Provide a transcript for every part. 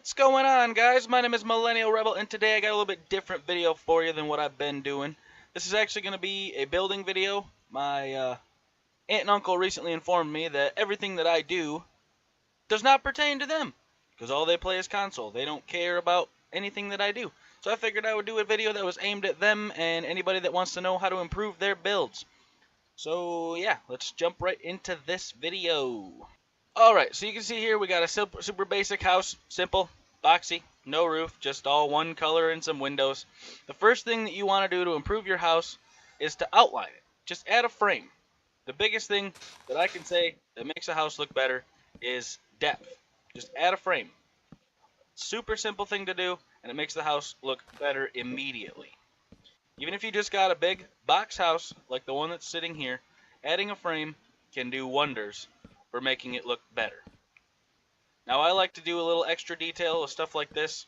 What's going on, guys? My name is Millennial Rebel, and today I got a little bit different video for you than what I've been doing. This is actually going to be a building video. My aunt and uncle recently informed me that everything that I do does not pertain to them, because all they play is console. They don't care about anything that I do. So I figured I would do a video that was aimed at them and anybody that wants to know how to improve their builds. So yeah, let's jump right into this video. Alright, so you can see here we got a super basic house. Simple, boxy, no roof, just all one color and some windows. The first thing that you want to do to improve your house is to outline it. Just add a frame. The biggest thing that I can say that makes a house look better is depth. Just add a frame. Super simple thing to do, and it makes the house look better immediately. Even if you just got a big box house like the one that's sitting here, adding a frame can do wonders for making it look better. Now I like to do a little extra detail with stuff like this.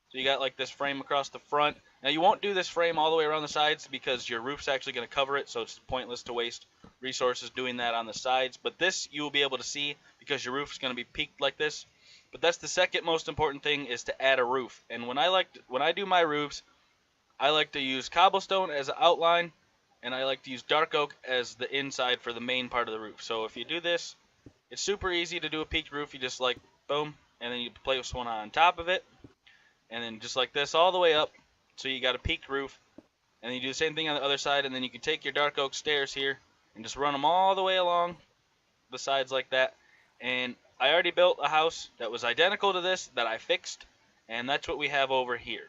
So you got like this frame across the front. Now you won't do this frame all the way around the sides because your roof's actually going to cover it, so it's pointless to waste resources doing that on the sides. But this you will be able to see because your roof is going to be peaked like this. But that's the second most important thing, is to add a roof. And when I do my roofs, I like to use cobblestone as an outline, and I like to use dark oak as the inside for the main part of the roof. So if you do this, it's super easy to do a peaked roof. You just like boom, and then you place one on top of it, and then just like this all the way up. So you got a peaked roof, and then you do the same thing on the other side, and then you can take your dark oak stairs here and just run them all the way along the sides like that. And I already built a house that was identical to this that I fixed, and that's what we have over here.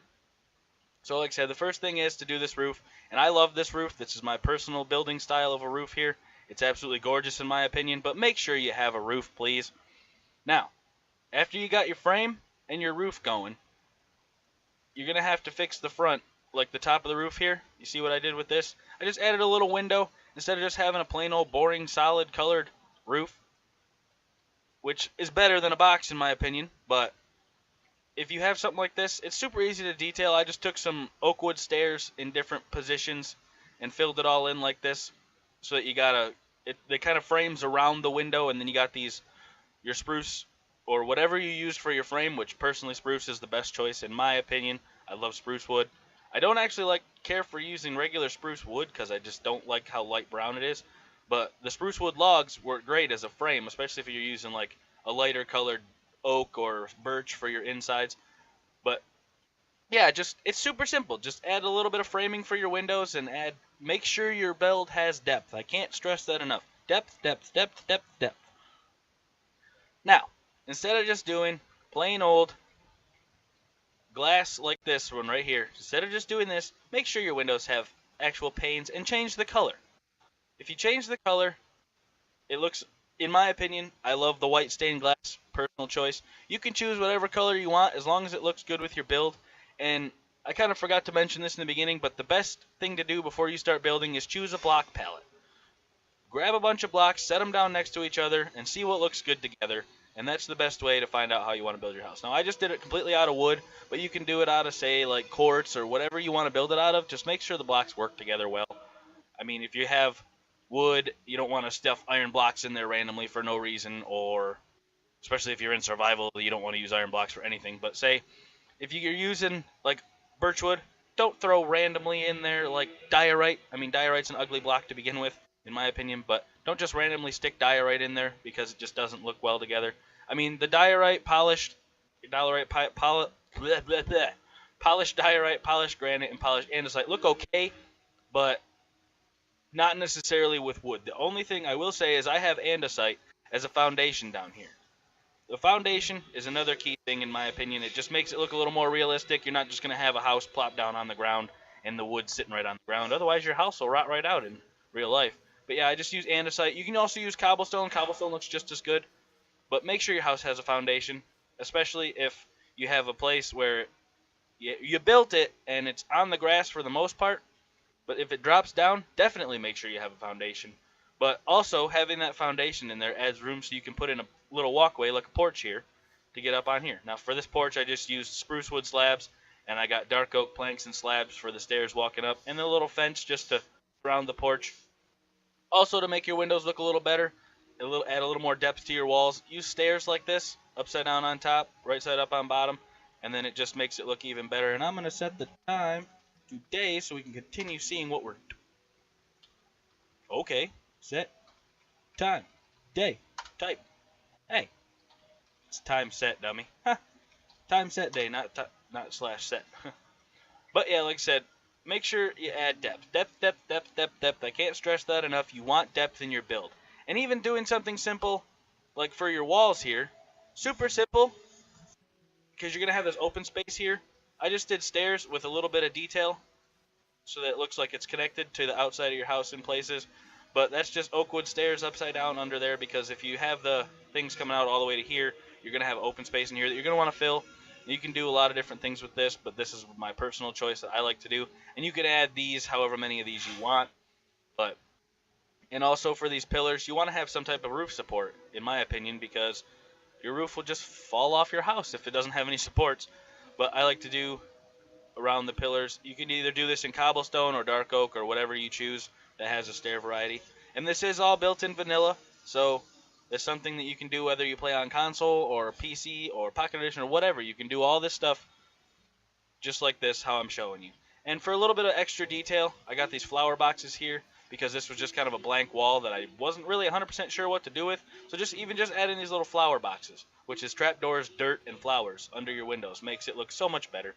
So like I said, the first thing is to do this roof, and I love this roof. This is my personal building style of a roof here. It's absolutely gorgeous in my opinion, but make sure you have a roof, please. Now, after you got your frame and your roof going, you're going to have to fix the front, like the top of the roof here. You see what I did with this? I just added a little window instead of just having a plain old boring solid colored roof, which is better than a box in my opinion. But if you have something like this, it's super easy to detail. I just took some oak wood stairs in different positions and filled it all in like this, so that you got it kind of frames around the window, and then you got your spruce or whatever you use for your frame, which personally spruce is the best choice in my opinion. I love spruce wood. I don't actually care for using regular spruce wood because I just don't like how light brown it is, but the spruce wood logs work great as a frame, especially if you're using like a lighter colored oak or birch for your insides. But yeah, it's super simple. Just add a little bit of framing for your windows and make sure your build has depth. I can't stress that enough. Depth, depth, depth, depth, depth. Now, instead of just doing plain old glass like this one right here, instead of just doing this, make sure your windows have actual panes and change the color. If you change the color, it looks, in my opinion, I love the white stained glass, personal choice. You can choose whatever color you want as long as it looks good with your build. And I kind of forgot to mention this in the beginning, but the best thing to do before you start building is choose a block palette. Grab a bunch of blocks, set them down next to each other, and see what looks good together. And that's the best way to find out how you want to build your house. Now, I just did it completely out of wood, but you can do it out of, say, like quartz or whatever you want to build it out of. Just make sure the blocks work together well. I mean, if you have wood, you don't want to stuff iron blocks in there randomly for no reason, or especially if you're in survival, you don't want to use iron blocks for anything. But say, if you're using like birchwood, don't throw randomly in there like diorite. I mean, diorite's an ugly block to begin with, in my opinion, but don't just randomly stick diorite in there because it just doesn't look well together. I mean, the polished diorite, polished granite, and polished andesite look okay, but not necessarily with wood. The only thing I will say is I have andesite as a foundation down here. The foundation is another key thing in my opinion. It just makes it look a little more realistic. You're not just going to have a house plop down on the ground and the wood sitting right on the ground. Otherwise, your house will rot right out in real life. But yeah, I just use andesite. You can also use cobblestone. Cobblestone looks just as good. But make sure your house has a foundation, especially if you have a place where you built it and it's on the grass for the most part. But if it drops down, definitely make sure you have a foundation. But also, having that foundation in there adds room so you can put in a little walkway like a porch here to get up on here. Now for this porch, I just used spruce wood slabs, and I got dark oak planks and slabs for the stairs walking up, and a little fence just to surround the porch. Also, to make your windows look a little better, add a little more depth to your walls, use stairs like this, upside down on top, right side up on bottom. and then it just makes it look even better. And I'm going to set the time to day so we can continue seeing what we're doing. Okay, set, time, day, type. Hey, it's time set, dummy. Huh. Time set day, not slash set. But yeah, like I said, make sure you add depth. Depth. I can't stress that enough. You want depth in your build. And even doing something simple, like for your walls here, super simple, because you're going to have this open space here. I just did stairs with a little bit of detail, so that it looks like it's connected to the outside of your house in places. But that's just oak wood stairs upside down under there, because if you have the things coming out all the way to here, you're going to have open space in here that you're going to want to fill. You can do a lot of different things with this, but this is my personal choice that I like to do. And you can add these, however many of these you want. And also for these pillars, you want to have some type of roof support, in my opinion, because your roof will just fall off your house if it doesn't have any supports. But I like to do around the pillars. You can either do this in cobblestone or dark oak or whatever you choose that has a stair variety. And this is all built in vanilla, so it's something that you can do whether you play on console or PC or Pocket Edition or whatever. You can do all this stuff just like this, how I'm showing you. And for a little bit of extra detail, I got these flower boxes here because this was just kind of a blank wall that I wasn't really 100% sure what to do with. So just add in these little flower boxes, which is trapdoors, dirt, and flowers under your windows. Makes it look so much better.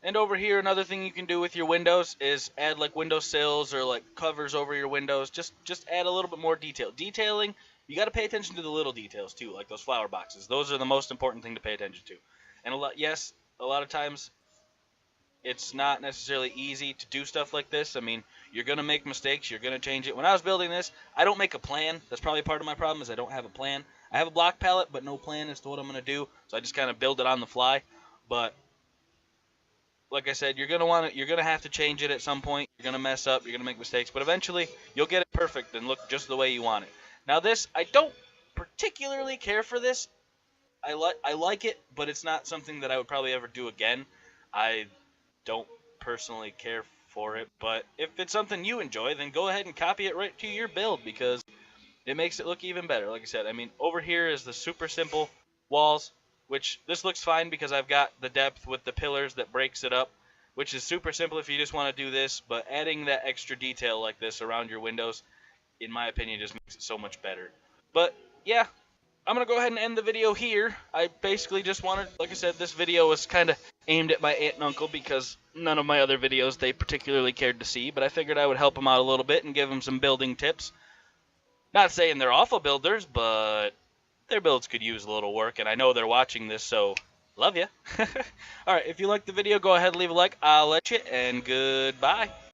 And over here, another thing you can do with your windows is add like window sills or like covers over your windows. Just add a little bit more detail. Detailing, you got to pay attention to the little details too, like those flower boxes. Those are the most important thing to pay attention to. And a lot of times it's not necessarily easy to do stuff like this. I mean, you're going to make mistakes. You're going to change it. When I was building this, I don't make a plan. That's probably part of my problem is I don't have a plan. I have a block palette, but no plan as to what I'm going to do. So I just kind of build it on the fly. But like I said, you're gonna have to change it at some point. You're gonna mess up. You're gonna make mistakes, but eventually you'll get it perfect and look just the way you want it. Now this, I don't particularly care for this. I like it, but it's not something that I would probably ever do again. I don't personally care for it, but if it's something you enjoy, then go ahead and copy it right to your build because it makes it look even better. Like I said, I mean, over here is the super simple walls, which this looks fine because I've got the depth with the pillars that breaks it up, which is super simple if you just want to do this, but adding that extra detail like this around your windows, in my opinion, just makes it so much better. But yeah, I'm going to go ahead and end the video here. I basically just wanted, like I said, this video was kind of aimed at my aunt and uncle because none of my other videos they particularly cared to see, but I figured I would help them out a little bit and give them some building tips. Not saying they're awful builders, but their builds could use a little work, and I know they're watching this, so love ya. Alright, if you liked the video, go ahead and leave a like. I'll let you, and goodbye.